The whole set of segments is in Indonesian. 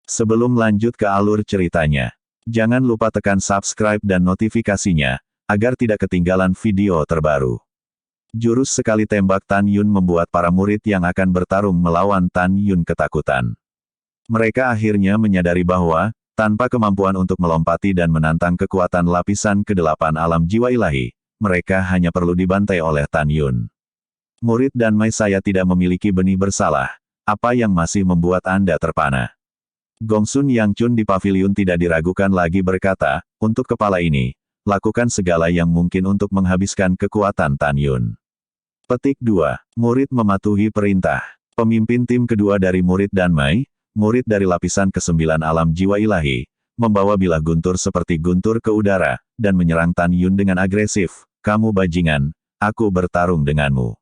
Sebelum lanjut ke alur ceritanya, jangan lupa tekan subscribe dan notifikasinya, agar tidak ketinggalan video terbaru. Jurus sekali tembak Tan Yun membuat para murid yang akan bertarung melawan Tan Yun ketakutan. Mereka akhirnya menyadari bahwa, tanpa kemampuan untuk melompati dan menantang kekuatan lapisan ke-8 alam jiwa ilahi, mereka hanya perlu dibantai oleh Tan Yun. Murid dan Mai, saya tidak memiliki benih bersalah. Apa yang masih membuat Anda terpana? Gongsun Yang Chun di pavilion tidak diragukan lagi berkata, untuk kepala ini, lakukan segala yang mungkin untuk menghabiskan kekuatan Tan Yun. Petik 2. Murid mematuhi perintah. Pemimpin tim kedua dari murid dan Mai, murid dari lapisan ke-9 alam jiwa ilahi, membawa bilah guntur seperti guntur ke udara, dan menyerang Tan Yun dengan agresif. Kamu bajingan, aku bertarung denganmu.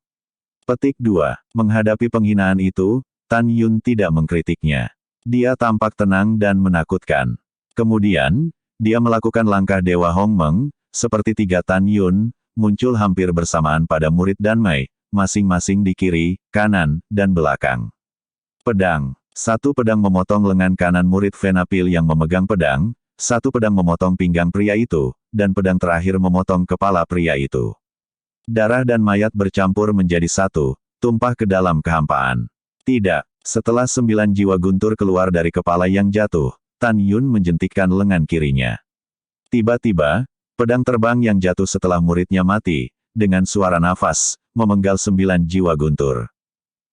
Petik 2. Menghadapi penghinaan itu, Tan Yun tidak mengkritiknya. Dia tampak tenang dan menakutkan. Kemudian, dia melakukan langkah Dewa Hongmeng, seperti 3 Tan Yun, muncul hampir bersamaan pada murid dan Mai, masing-masing di kiri, kanan, dan belakang. Pedang. Satu pedang memotong lengan kanan murid Venapil yang memegang pedang, satu pedang memotong pinggang pria itu, dan pedang terakhir memotong kepala pria itu. Darah dan mayat bercampur menjadi satu, tumpah ke dalam kehampaan. Tidak, setelah 9 jiwa guntur keluar dari kepala yang jatuh, Tan Yun menjentikkan lengan kirinya. Tiba-tiba, pedang terbang yang jatuh setelah muridnya mati, dengan suara nafas, memenggal 9 jiwa guntur.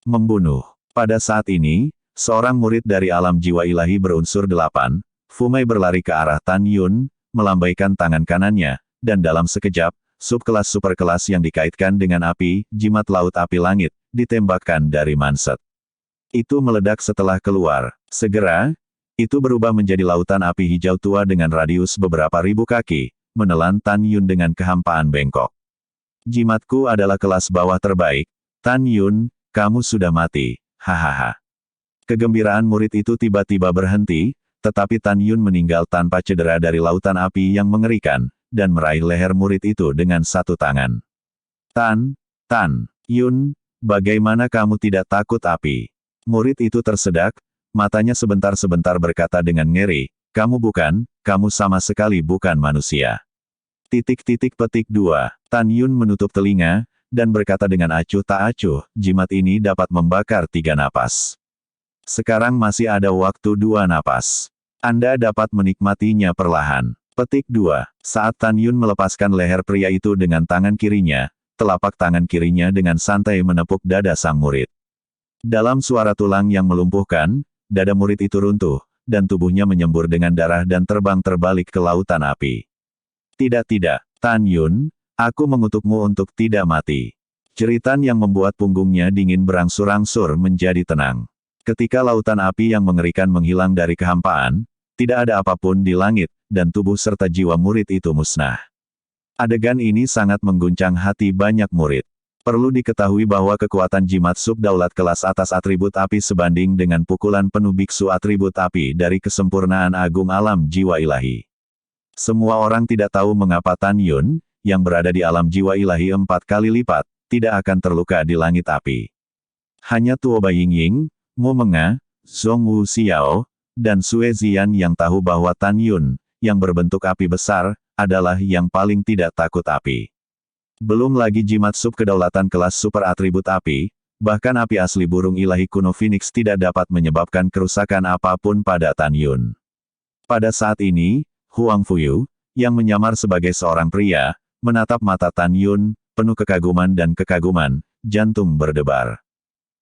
Membunuh. Pada saat ini, seorang murid dari alam jiwa ilahi berunsur 8, Fumei berlari ke arah Tan Yun, melambaikan tangan kanannya, dan dalam sekejap, subkelas superkelas yang dikaitkan dengan api, jimat laut api langit, ditembakkan dari manset. Itu meledak setelah keluar. Segera, itu berubah menjadi lautan api hijau tua dengan radius beberapa ribu kaki, menelan Tan Yun dengan kehampaan bengkok. Jimatku adalah kelas bawah terbaik, Tan Yun, kamu sudah mati, hahaha. Kegembiraan murid itu tiba-tiba berhenti, tetapi Tan Yun meninggal tanpa cedera dari lautan api yang mengerikan, dan meraih leher murid itu dengan satu tangan. Tan Yun, bagaimana kamu tidak takut api? Murid itu tersedak, matanya sebentar-sebentar berkata dengan ngeri, kamu sama sekali bukan manusia. Petik 2. Tan Yun menutup telinga, dan berkata dengan acuh tak acuh, jimat ini dapat membakar 3 napas. Sekarang masih ada waktu 2 napas. Anda dapat menikmatinya perlahan. Petik 2. Saat Tan Yun melepaskan leher pria itu dengan tangan kirinya, telapak tangan kirinya dengan santai menepuk dada sang murid. Dalam suara tulang yang melumpuhkan, dada murid itu runtuh, dan tubuhnya menyembur dengan darah dan terbang terbalik ke lautan api. Tidak, Tan Yun, aku mengutukmu untuk tidak mati. Jeritan yang membuat punggungnya dingin berangsur-angsur menjadi tenang. Ketika lautan api yang mengerikan menghilang dari kehampaan, tidak ada apapun di langit, dan tubuh serta jiwa murid itu musnah. Adegan ini sangat mengguncang hati banyak murid. Perlu diketahui bahwa kekuatan jimat subdaulat kelas atas atribut api sebanding dengan pukulan penuh biksu atribut api dari kesempurnaan agung alam jiwa ilahi. Semua orang tidak tahu mengapa Tan Yun, yang berada di alam jiwa ilahi 4 kali lipat, tidak akan terluka di langit api. Hanya Tuo Baiying, Mu Menga, Zhong Wu Xiao, dan Sue Zian yang tahu bahwa Tan Yun, yang berbentuk api besar, adalah yang paling tidak takut api. Belum lagi jimat sub kedaulatan kelas super atribut api, bahkan api asli burung ilahi kuno Phoenix tidak dapat menyebabkan kerusakan apapun pada Tan Yun. Pada saat ini, Huang Fuyu, yang menyamar sebagai seorang pria, menatap mata Tan Yun, penuh kekaguman dan kekaguman, jantung berdebar.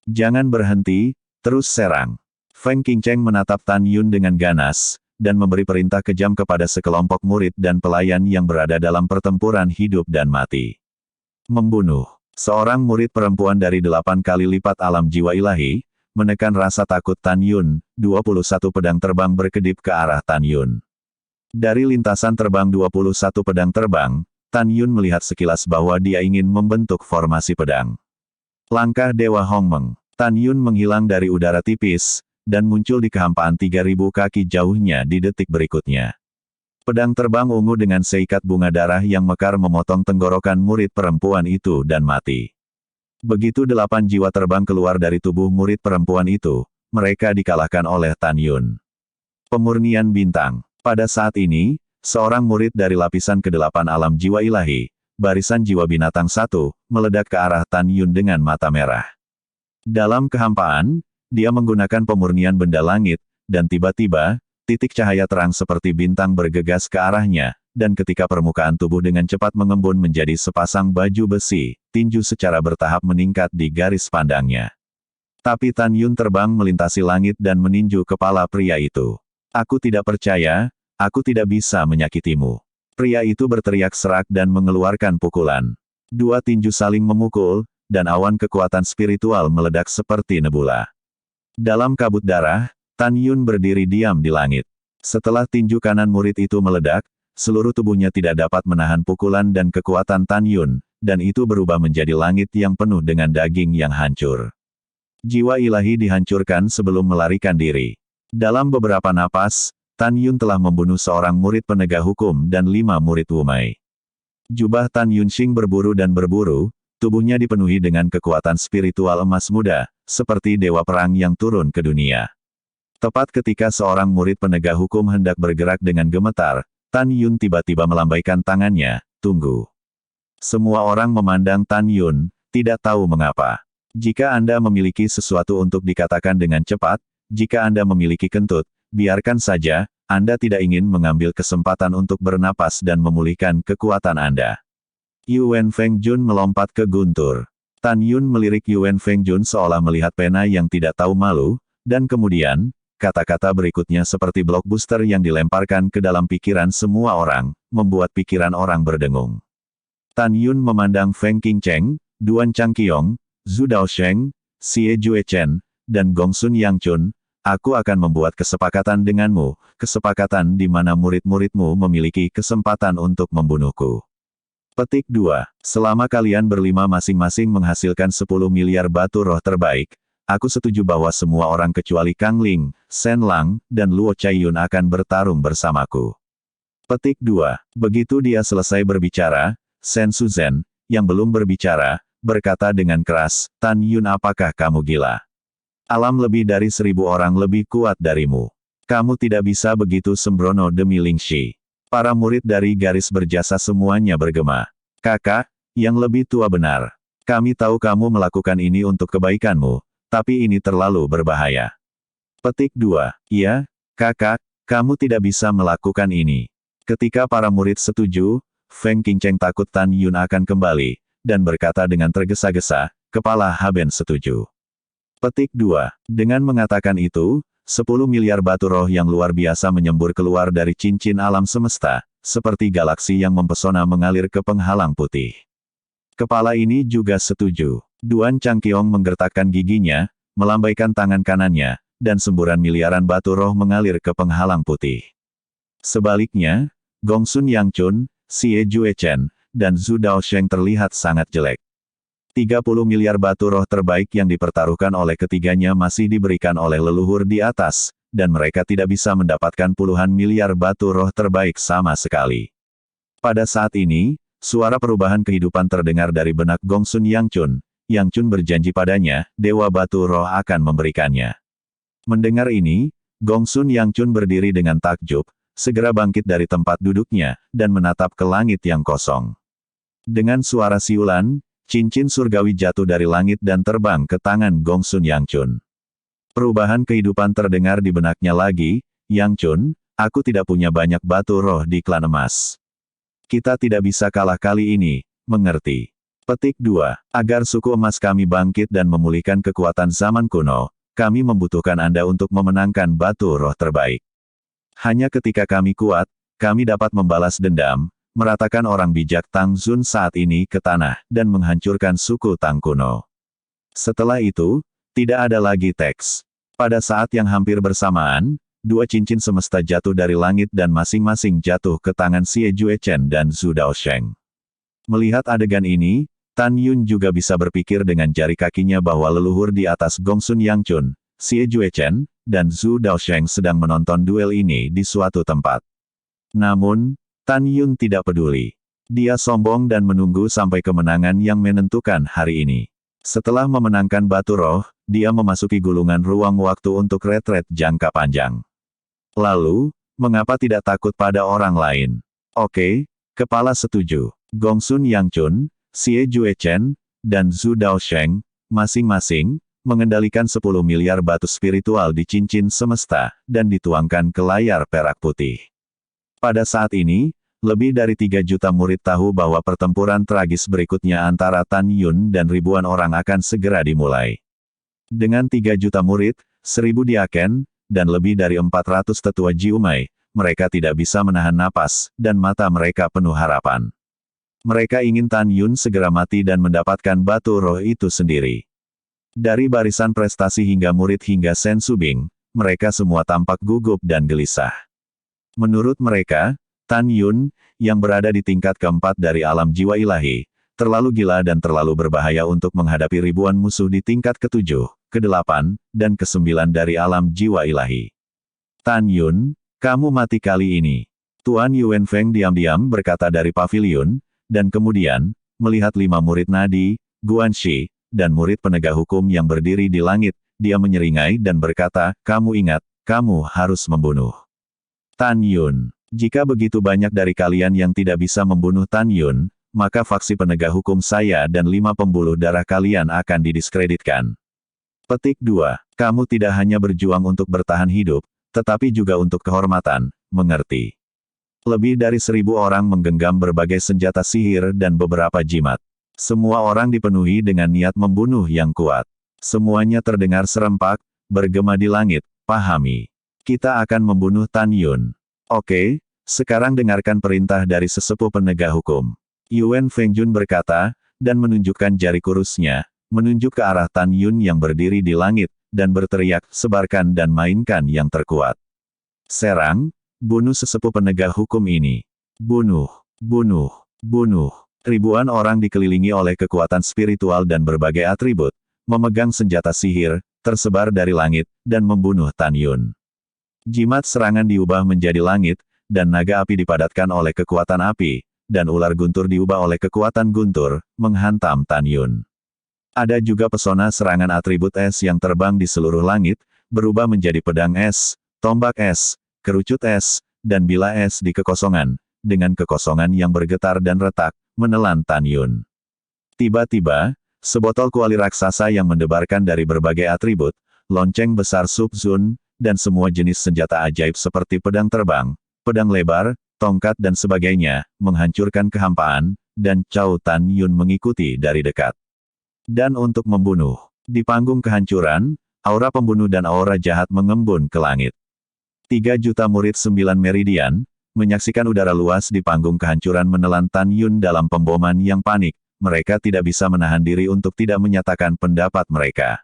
Jangan berhenti, terus serang. Feng Qingcheng menatap Tan Yun dengan ganas, dan memberi perintah kejam kepada sekelompok murid dan pelayan yang berada dalam pertempuran hidup dan mati. Membunuh. Seorang murid perempuan dari 8 kali lipat alam jiwa ilahi, menekan rasa takut Tan Yun, 21 pedang terbang berkedip ke arah Tan Yun. Dari lintasan terbang 21 pedang terbang, Tan Yun melihat sekilas bahwa dia ingin membentuk formasi pedang. Langkah Dewa Hongmeng. Tan Yun menghilang dari udara tipis, dan muncul di kehampaan 3.000 kaki jauhnya di detik berikutnya. Pedang terbang ungu dengan seikat bunga darah yang mekar memotong tenggorokan murid perempuan itu dan mati. Begitu 8 jiwa terbang keluar dari tubuh murid perempuan itu, mereka dikalahkan oleh Tan Yun. Pemurnian bintang. Pada saat ini, seorang murid dari lapisan ke-8 alam jiwa ilahi, barisan jiwa binatang 1, meledak ke arah Tan Yun dengan mata merah. Dalam kehampaan, dia menggunakan pemurnian benda langit, dan tiba-tiba, titik cahaya terang seperti bintang bergegas ke arahnya, dan ketika permukaan tubuh dengan cepat mengembun menjadi sepasang baju besi, tinju secara bertahap meningkat di garis pandangnya. Tapi Tan Yun terbang melintasi langit dan meninju kepala pria itu. Aku tidak percaya, aku tidak bisa menyakitimu. Pria itu berteriak serak dan mengeluarkan pukulan. Dua tinju saling memukul, dan awan kekuatan spiritual meledak seperti nebula. Dalam kabut darah, Tan Yun berdiri diam di langit. Setelah tinju kanan murid itu meledak, seluruh tubuhnya tidak dapat menahan pukulan dan kekuatan Tan Yun, dan itu berubah menjadi langit yang penuh dengan daging yang hancur. Jiwa ilahi dihancurkan sebelum melarikan diri. Dalam beberapa napas, Tan Yun telah membunuh seorang murid penegak hukum dan 5 murid Wumei. Jubah Tan Yunxing berburu dan berburu, tubuhnya dipenuhi dengan kekuatan spiritual emas muda, seperti dewa perang yang turun ke dunia. Tepat ketika seorang murid penegak hukum hendak bergerak dengan gemetar, Tan Yun tiba-tiba melambaikan tangannya, tunggu. Semua orang memandang Tan Yun, tidak tahu mengapa. Jika Anda memiliki sesuatu untuk dikatakan dengan cepat, jika Anda memiliki kentut, biarkan saja, Anda tidak ingin mengambil kesempatan untuk bernapas dan memulihkan kekuatan Anda. Yuan Fengjun melompat ke guntur. Tan Yun melirik Yuan Fengjun seolah melihat pena yang tidak tahu malu, dan kemudian, kata-kata berikutnya seperti blockbuster yang dilemparkan ke dalam pikiran semua orang, membuat pikiran orang berdengung. Tan Yun memandang Feng Qingcheng, Duan Changqiong, Zhu Daosheng, Xie Juechen, dan Gongsun Yangchun. Aku akan membuat kesepakatan denganmu, kesepakatan di mana murid-muridmu memiliki kesempatan untuk membunuhku. Petik 2. Selama kalian berlima masing-masing menghasilkan 10 miliar batu roh terbaik, aku setuju bahwa semua orang kecuali Kang Ling, Shen Lang, dan Luo Chaiyun akan bertarung bersamaku. Petik 2. Begitu dia selesai berbicara, Shen Suzhen, yang belum berbicara, berkata dengan keras, Tan Yun, apakah kamu gila? Alam lebih dari 1000 orang lebih kuat darimu. Kamu tidak bisa begitu sembrono demi Lingxi. Para murid dari garis berjasa semuanya bergema. Kakak, yang lebih tua benar. Kami tahu kamu melakukan ini untuk kebaikanmu, tapi ini terlalu berbahaya. Petik 2. Iya, kakak, kamu tidak bisa melakukan ini. Ketika para murid setuju, Feng Qingcheng takut Tan Yun akan kembali, dan berkata dengan tergesa-gesa, kepala Haben setuju. Petik 2. Dengan mengatakan itu, 10 miliar batu roh yang luar biasa menyembur keluar dari cincin alam semesta, seperti galaksi yang mempesona mengalir ke penghalang putih. Kepala ini juga setuju. Duan Changqiong menggertakkan giginya, melambaikan tangan kanannya, dan semburan miliaran batu roh mengalir ke penghalang putih. Sebaliknya, Gongsun Yangchun, Xie Juechen, dan Zhu Daosheng terlihat sangat jelek. 30 miliar batu roh terbaik yang dipertaruhkan oleh ketiganya masih diberikan oleh leluhur di atas, dan mereka tidak bisa mendapatkan puluhan miliar batu roh terbaik sama sekali. Pada saat ini, suara perubahan kehidupan terdengar dari benak Gongsun Yangchun. Yangchun berjanji padanya, Dewa Batu Roh akan memberikannya. Mendengar ini, Gongsun Yangchun berdiri dengan takjub, segera bangkit dari tempat duduknya, dan menatap ke langit yang kosong. Dengan suara siulan, cincin surgawi jatuh dari langit dan terbang ke tangan Gongsun Yangchun. Perubahan kehidupan terdengar di benaknya lagi, Yangchun, aku tidak punya banyak batu roh di klan emas. Kita tidak bisa kalah kali ini, mengerti? Petik 2. Agar suku emas kami bangkit dan memulihkan kekuatan zaman kuno, kami membutuhkan Anda untuk memenangkan batu roh terbaik. Hanya ketika kami kuat, kami dapat membalas dendam, meratakan orang bijak Tang Zun saat ini ke tanah, dan menghancurkan suku Tang kuno. Setelah itu, tidak ada lagi teks. Pada saat yang hampir bersamaan, 2 cincin semesta jatuh dari langit dan masing-masing jatuh ke tangan Xie Juechen dan Zhu Daosheng. Melihat adegan ini, Tan Yun juga bisa berpikir dengan jari kakinya bahwa leluhur di atas Gongsun Yangchun, Xie Juechen, dan Zhu Daosheng sedang menonton duel ini di suatu tempat. Namun, Tan Yun tidak peduli. Dia sombong dan menunggu sampai kemenangan yang menentukan hari ini. Setelah memenangkan batu roh, dia memasuki gulungan ruang waktu untuk retret jangka panjang. Lalu, mengapa tidak takut pada orang lain? Oke, kepala setuju. Gongsun Yangchun, Xie Juechen, dan Zhu Daosheng, masing-masing, mengendalikan 10 miliar batu spiritual di cincin semesta, dan dituangkan ke layar perak putih. Pada saat ini, lebih dari 3 juta murid tahu bahwa pertempuran tragis berikutnya antara Tan Yun dan ribuan orang akan segera dimulai. Dengan 3 juta murid, 1000 diaken, dan lebih dari 400 tetua Jiumai, mereka tidak bisa menahan napas, dan mata mereka penuh harapan. Mereka ingin Tan Yun segera mati dan mendapatkan batu roh itu sendiri. Dari barisan prestasi hingga murid hingga Sen Subing, mereka semua tampak gugup dan gelisah. Menurut mereka, Tan Yun, yang berada di tingkat keempat dari alam jiwa ilahi, terlalu gila dan terlalu berbahaya untuk menghadapi ribuan musuh di tingkat ke-7, ke-8, dan ke-9 dari alam jiwa ilahi. Tan Yun, kamu mati kali ini. Tuan Yuan Feng diam-diam berkata dari pavilion, dan kemudian, melihat 5 murid nadi, Guanxi, dan murid penegak hukum yang berdiri di langit, dia menyeringai dan berkata, kamu ingat, kamu harus membunuh Tan Yun. Jika begitu banyak dari kalian yang tidak bisa membunuh Tan Yun, maka faksi penegak hukum saya dan 5 pembuluh darah kalian akan didiskreditkan. Petik 2. Kamu tidak hanya berjuang untuk bertahan hidup, tetapi juga untuk kehormatan, mengerti? Lebih dari 1000 orang menggenggam berbagai senjata sihir dan beberapa jimat. Semua orang dipenuhi dengan niat membunuh yang kuat. Semuanya terdengar serempak, bergema di langit, pahami. Kita akan membunuh Tan Yun. Oke, sekarang dengarkan perintah dari sesepuh penegak hukum. Yuan Fengjun berkata, dan menunjukkan jari kurusnya, menunjuk ke arah Tan Yun yang berdiri di langit, dan berteriak, sebarkan dan mainkan yang terkuat. Serang, bunuh sesepuh penegak hukum ini. Bunuh, bunuh, bunuh. Ribuan orang dikelilingi oleh kekuatan spiritual dan berbagai atribut, memegang senjata sihir, tersebar dari langit, dan membunuh Tan Yun. Jimat serangan diubah menjadi langit, dan naga api dipadatkan oleh kekuatan api, dan ular guntur diubah oleh kekuatan guntur, menghantam Tan Yun. Ada juga pesona serangan atribut es yang terbang di seluruh langit, berubah menjadi pedang es, tombak es, kerucut es, dan bila es di kekosongan, dengan kekosongan yang bergetar dan retak, menelan Tan Yun. Tiba-tiba, sebotol kuali raksasa yang mendebarkan dari berbagai atribut, lonceng besar Sub-Zun, dan semua jenis senjata ajaib seperti pedang terbang, pedang lebar, tongkat dan sebagainya, menghancurkan kehampaan, dan Cao Tan Yun mengikuti dari dekat. Dan untuk membunuh, di panggung kehancuran, aura pembunuh dan aura jahat mengembun ke langit. 3 juta murid 9 meridian, menyaksikan udara luas di panggung kehancuran menelan Tan Yun dalam pemboman yang panik, mereka tidak bisa menahan diri untuk tidak menyatakan pendapat mereka.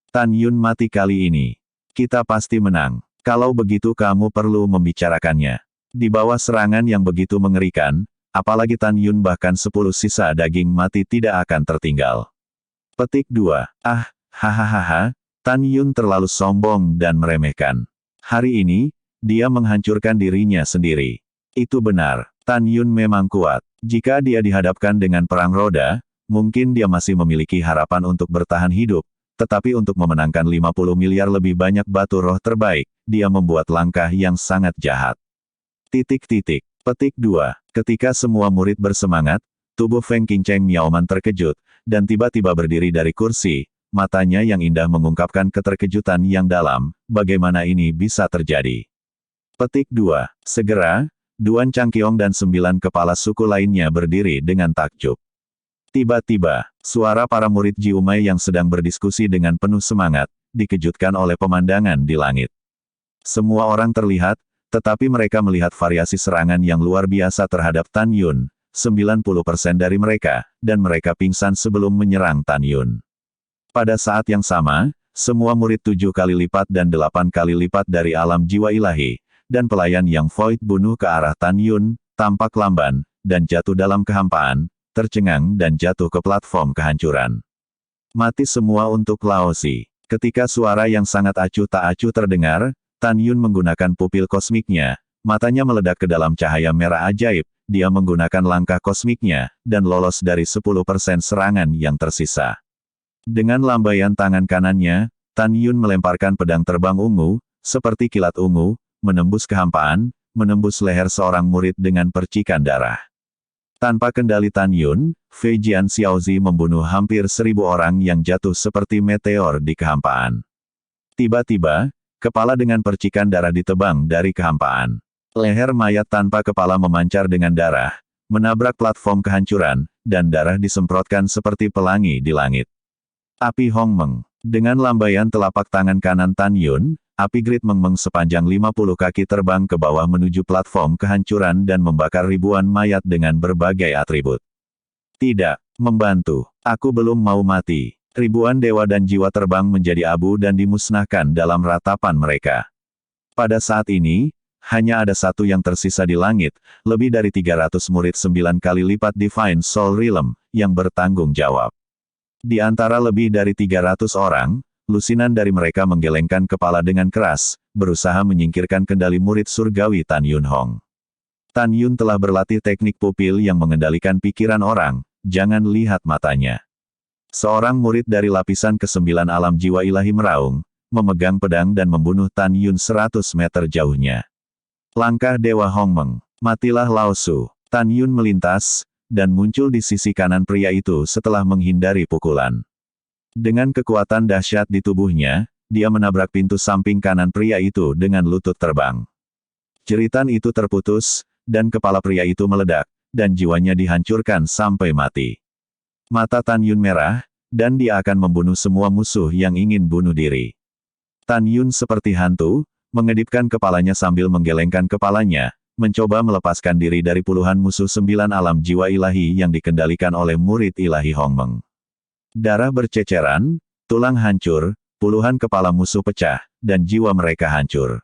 Tan Yun mati kali ini. Kita pasti menang. Kalau begitu kamu perlu membicarakannya. Di bawah serangan yang begitu mengerikan, apalagi Tan Yun bahkan 10 sisa daging mati tidak akan tertinggal. Petik 2. Hahaha, Tan Yun terlalu sombong dan meremehkan. Hari ini, dia menghancurkan dirinya sendiri. Itu benar, Tan Yun memang kuat. Jika dia dihadapkan dengan perang roda, mungkin dia masih memiliki harapan untuk bertahan hidup. Tetapi untuk memenangkan 50 miliar lebih banyak batu roh terbaik, dia membuat langkah yang sangat jahat. Petik 2. Ketika semua murid bersemangat, tubuh Feng Qingcheng Miaoman terkejut, dan tiba-tiba berdiri dari kursi, matanya yang indah mengungkapkan keterkejutan yang dalam, bagaimana ini bisa terjadi. Petik 2. Segera, Duan Changqiong dan 9 kepala suku lainnya berdiri dengan takjub. Tiba-tiba, suara para murid Jiumai yang sedang berdiskusi dengan penuh semangat, dikejutkan oleh pemandangan di langit. Semua orang terlihat, tetapi mereka melihat variasi serangan yang luar biasa terhadap Tan Yun, 90% dari mereka, dan mereka pingsan sebelum menyerang Tan Yun. Pada saat yang sama, semua murid 7 kali lipat dan 8 kali lipat dari alam jiwa ilahi, dan pelayan yang Void bunuh ke arah Tan Yun, tampak lamban, dan jatuh dalam kehampaan, tercengang dan jatuh ke platform kehancuran. Mati semua untuk Laozi. Ketika suara yang sangat acuh tak acuh terdengar, Tan Yun menggunakan pupil kosmiknya, matanya meledak ke dalam cahaya merah ajaib, dia menggunakan langkah kosmiknya, dan lolos dari 10% serangan yang tersisa. Dengan lambaian tangan kanannya, Tan Yun melemparkan pedang terbang ungu, seperti kilat ungu, menembus kehampaan, menembus leher seorang murid dengan percikan darah. Tanpa kendali Tan Yun, Fei Jian Xiaozi membunuh hampir 1000 orang yang jatuh seperti meteor di kehampaan. Tiba-tiba, kepala dengan percikan darah ditebang dari kehampaan. Leher mayat tanpa kepala memancar dengan darah, menabrak platform kehancuran, dan darah disemprotkan seperti pelangi di langit. Api Hongmeng. Dengan lambaian telapak tangan kanan Tan Yun, api Great Mengmeng sepanjang 50 kaki terbang ke bawah menuju platform kehancuran dan membakar ribuan mayat dengan berbagai atribut. Tidak, membantu. Aku belum mau mati. Ribuan dewa dan jiwa terbang menjadi abu dan dimusnahkan dalam ratapan mereka. Pada saat ini, hanya ada satu yang tersisa di langit, lebih dari 300 murid 9 kali lipat Divine Soul Realm, yang bertanggung jawab. Di antara lebih dari 300 orang, lusinan dari mereka menggelengkan kepala dengan keras, berusaha menyingkirkan kendali murid surgawi Tan Yun Hong. Tan Yun telah berlatih teknik pupil yang mengendalikan pikiran orang, jangan lihat matanya. Seorang murid dari lapisan ke-9 alam jiwa ilahi meraung, memegang pedang dan membunuh Tan Yun 100 meter jauhnya. Langkah Dewa Hongmeng, matilah Lao Su. Tan Yun melintas, dan muncul di sisi kanan pria itu setelah menghindari pukulan. Dengan kekuatan dahsyat di tubuhnya, dia menabrak pintu samping kanan pria itu dengan lutut terbang. Jeritan itu terputus, dan kepala pria itu meledak, dan jiwanya dihancurkan sampai mati. Mata Tan Yun merah, dan dia akan membunuh semua musuh yang ingin bunuh diri. Tan Yun seperti hantu, mengedipkan kepalanya sambil menggelengkan kepalanya, mencoba melepaskan diri dari puluhan musuh 9 alam jiwa ilahi yang dikendalikan oleh murid ilahi Hongmeng. Darah berceceran, tulang hancur, puluhan kepala musuh pecah, dan jiwa mereka hancur.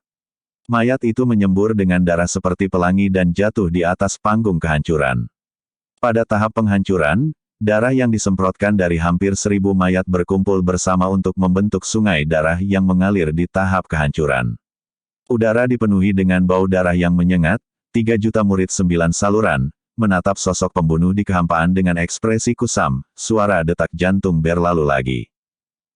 Mayat itu menyembur dengan darah seperti pelangi dan jatuh di atas panggung kehancuran. Pada tahap penghancuran, darah yang disemprotkan dari hampir 1000 mayat berkumpul bersama untuk membentuk sungai darah yang mengalir di tahap kehancuran. Udara dipenuhi dengan bau darah yang menyengat, 3 juta murid 9 saluran, menatap sosok pembunuh di kehampaan dengan ekspresi kusam, suara detak jantung berlalu lagi.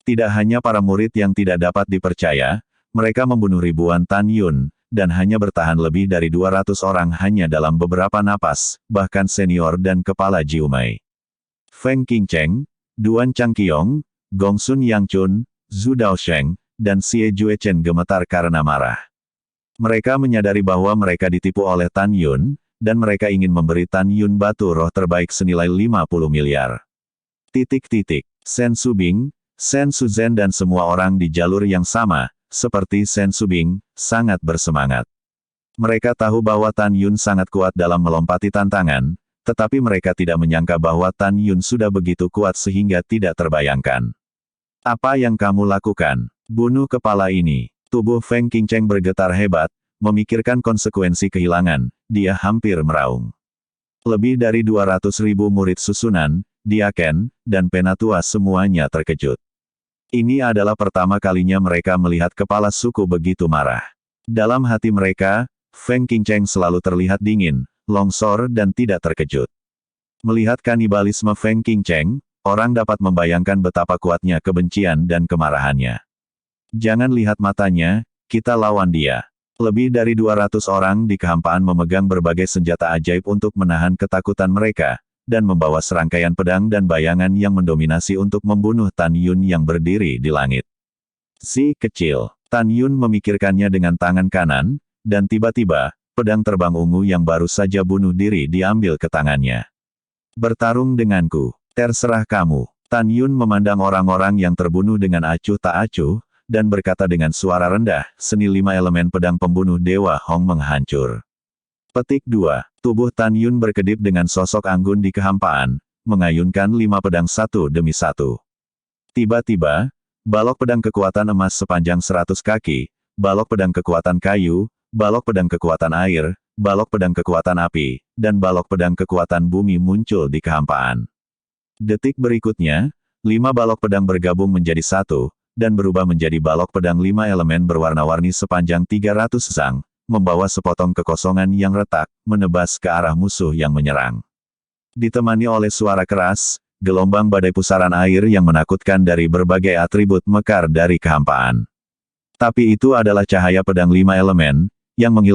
Tidak hanya para murid yang tidak dapat dipercaya, mereka membunuh ribuan Tan Yun, dan hanya bertahan lebih dari 200 orang hanya dalam beberapa napas, bahkan senior dan kepala Jiumei. Feng Qingcheng, Duan Changqiong, Gongsun Yangchun, Zhu Daosheng, dan Xie Juechen gemetar karena marah. Mereka menyadari bahwa mereka ditipu oleh Tan Yun, dan mereka ingin memberi Tan Yun batu roh terbaik senilai 50 miliar. Sen Subing, Sen Suzhen dan semua orang di jalur yang sama, seperti Sen Subing, sangat bersemangat. Mereka tahu bahwa Tan Yun sangat kuat dalam melompati tantangan, tetapi mereka tidak menyangka bahwa Tan Yun sudah begitu kuat sehingga tidak terbayangkan. Apa yang kamu lakukan? Bunuh kepala ini. Tubuh Feng Qingcheng bergetar hebat, memikirkan konsekuensi kehilangan, dia hampir meraung. Lebih dari 200.000 murid susunan, Diaken, dan Penatua semuanya terkejut. Ini adalah pertama kalinya mereka melihat kepala suku begitu marah. Dalam hati mereka, Feng Qingcheng selalu terlihat dingin, longsor dan tidak terkejut. Melihat kanibalisme Feng Qingcheng, orang dapat membayangkan betapa kuatnya kebencian dan kemarahannya. Jangan lihat matanya, kita lawan dia. Lebih dari 200 orang di kehampaan memegang berbagai senjata ajaib untuk menahan ketakutan mereka, dan membawa serangkaian pedang dan bayangan yang mendominasi untuk membunuh Tan Yun yang berdiri di langit. Si kecil, Tan Yun memikirkannya dengan tangan kanan, dan tiba-tiba, pedang terbang ungu yang baru saja bunuh diri diambil ke tangannya. Bertarung denganku, terserah kamu. Tan Yun memandang orang-orang yang terbunuh dengan acuh tak acuh, dan berkata dengan suara rendah, seni 5 elemen pedang pembunuh Dewa Hongmeng hancur. Petik 2. Tubuh Tan Yun berkedip dengan sosok anggun di kehampaan, mengayunkan 5 pedang satu demi satu. Tiba-tiba, balok pedang kekuatan emas sepanjang 100 kaki, balok pedang kekuatan kayu, balok pedang kekuatan air, balok pedang kekuatan api, dan balok pedang kekuatan bumi muncul di kehampaan. Detik berikutnya, 5 balok pedang bergabung menjadi satu, dan berubah menjadi balok pedang 5 elemen berwarna-warni sepanjang 300 sang, membawa sepotong kekosongan yang retak, menebas ke arah musuh yang menyerang. Ditemani oleh suara keras, gelombang badai pusaran air yang menakutkan dari berbagai atribut mekar dari kehampaan. Tapi itu adalah cahaya pedang 5 elemen, yang menghilang.